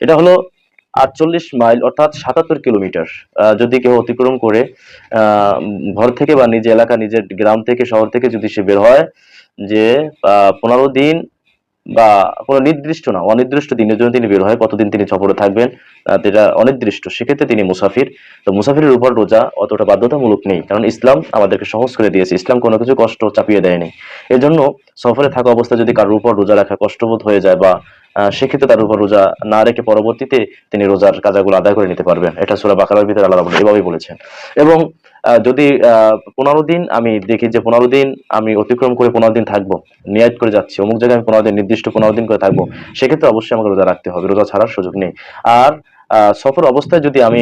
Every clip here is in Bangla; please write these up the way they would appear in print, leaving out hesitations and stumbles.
এটা হলো ৪৮ মাইল অর্থাৎ ৭৭ কিলোমিটার। যদি কেউ অতিক্রম করে ঘর থেকে বা নিজ এলাকা নিজের গ্রাম থেকে শহর থেকে যদি সে বের হয় যে ১৫ দিন বা কোনো নির্দিষ্ট না অনির্দিষ্ট দিনের জন্য তিনি বের হয়, কতদিন তিনি সফরে থাকবেন যেটা অনির্দিষ্ট, সেক্ষেত্রে তিনি মুসাফির। তো মুসাফিরের উপর রোজা অতটা বাধ্যতামূলক নেই, কারণ ইসলাম আমাদেরকে সহজ করে দিয়েছে, ইসলাম কোনো কিছু কষ্ট চাপিয়ে দেয়নি। এজন্য সফরে থাকা অবস্থায় যদি কারোর উপর রোজা রাখা কষ্টবোধ হয়ে যায় বা সেক্ষেত্রে তার উপর রোজা না রেখে পরবর্তীতে তিনি রোজার কাজাগুলো আদায় করে নিতে পারবেন। এটা সূরা বাকারার ভিতরে আল্লাহ রাব্বুল এভাবেই বলেছেন। এবং যদি ১৫ দিন আমি দেখি যে ১৫ দিন আমি অতিক্রম করে ১৫ দিন থাকবো, নিয়াত করে যাচ্ছি অমুক জায়গায় আমি ১৫ দিন নির্দিষ্ট ১৫ দিন করে থাকবো, সেক্ষেত্রে অবশ্যই আমাকে রোজা রাখতে হবে, রোজা ছাড়ার সুযোগ নেই। আর সফর অবস্থায় যদি আমি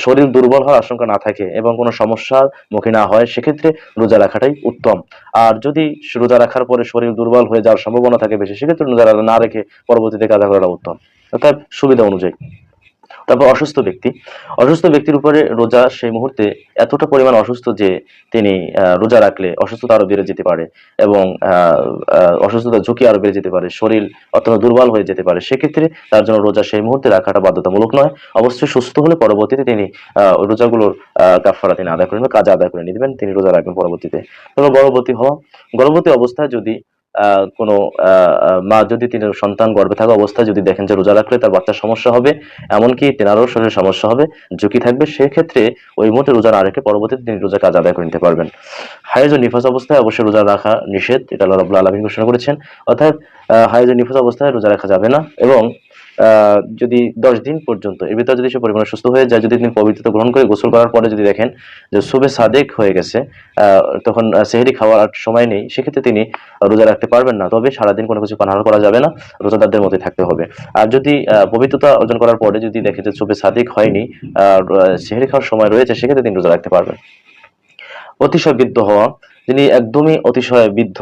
শরীর দুর্বল হওয়ার আশঙ্কা না থাকে এবং কোনো সমস্যার মুখে না হয়, সেক্ষেত্রে রোজা রাখাটাই উত্তম। আর যদি রোজা রাখার পরে শরীর দুর্বল হয়ে যাওয়ার সম্ভাবনা থাকে বেশি, সেক্ষেত্রে রোজা না রেখে পরবর্তীতে কাজা করাটা উত্তম, অর্থাৎ সুবিধা অনুযায়ী। তারপর অসুস্থ ব্যক্তি, অসুস্থ ব্যক্তির উপরে রোজা সেই মুহূর্তে এতটা পরিমাণ অসুস্থ যে তিনি রোজা রাখলে অসুস্থতা আরো বেড়ে যেতে পারে এবং অসুস্থতার ঝুঁকি আরো বেড়ে যেতে পারে, শরীর অত্যন্ত দুর্বল হয়ে যেতে পারে, সেক্ষেত্রে তার জন্য রোজা সেই মুহূর্তে রাখাটা বাধ্যতামূলক নয়। অবশ্যই সুস্থ হলে পরবর্তীতে তিনি ওই রোজাগুলোর কাফারা তিনি আদায় করে নেবেন, কাজা আদায় করে নেবেন, তিনি রোজা রাখবেন পরবর্তীতে। তারপর গর্ভবতী হওয়া, গর্ভবতী অবস্থায় যদি কোনো মা যদি তিনি সন্তান গর্ভে থাকা অবস্থায় যদি দেখেন যে রোজা রাখলে তার বাচ্চার সমস্যা হবে, এমনকি তেনারও শরীরে সমস্যা হবে, ঝুঁকি থাকবে, সেক্ষেত্রে ওই মুহূর্তে রোজা না রেখে পরবর্তীতে তিনি রোজা কাজ আদায় করে নিতে পারবেন। হায়েজ ও নিফাস অবস্থায় অবশ্যই রোজা রাখা নিষেধ, এটা আল্লাহ রাব্বুল আলামিন ঘোষণা করেছেন। অর্থাৎ হায়েজ ও নিফাস অবস্থায় রোজা রাখা যাবে না। এবং যদি ১০ দিন পর্যন্ত এর ভিতরে যদি সে পরিমাণে সুস্থ হয়ে যায়, যদি তিনি পবিত্রতা গ্রহণ করে গোসল করার পরে যদি দেখেন যে সুবে সাদেক হয়ে গেছে, তখন সেহরি খাওয়ার আর সময় নেই, সেক্ষেত্রে তিনি রোজা রাখতে পারবেন না। তবে সারাদিন কোনো কিছু পানাহার করা যাবে না, রোজাদারদের মতোই থাকতে হবে। আর যদি পবিত্রতা অর্জন করার পরে যদি দেখে যে সুবে সাদেক হয়নি, সেহরি খাওয়ার সময় রয়েছে, সেক্ষেত্রে তিনি রোজা রাখতে পারবেন। অতিশয় বৃদ্ধ হওয়া, যিনি একদমই অতিশয় বৃদ্ধ,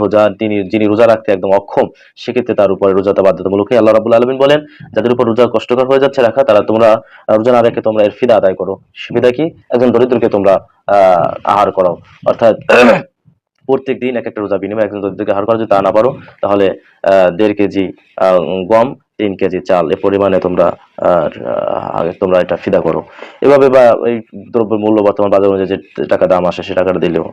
যিনি রোজা রাখতে একদম অক্ষম, সেক্ষেত্রে তার উপরে রোজাটা বাধ্যতামূলক। আল্লাহ রাব্বুল আলামিন বলেন, যাদের উপর রোজা কষ্টকর হয়ে যাচ্ছে রাখা, তারা তোমরা রোজা না রেখে তোমরা এর ফিদা আদায় করো। ফিদা কি? একজন দরিদ্রকে তোমরা আহার করাও। অর্থাৎ প্রত্যেক দিন এক একটা রোজা বিনিময়ে একজন দরিদ্রকে আহার করা, যদি তা না পারো তাহলে ১.৫ কেজি গম, ৩ কেজি চাল এ পরিমাণে তোমরা তোমরা এটা ফিদা করো। এভাবে বা এই দ্রব্যের মূল্য বর্তমান বাজার অনুযায়ী যে টাকা দাম আসে সে টাকাটা দিলেও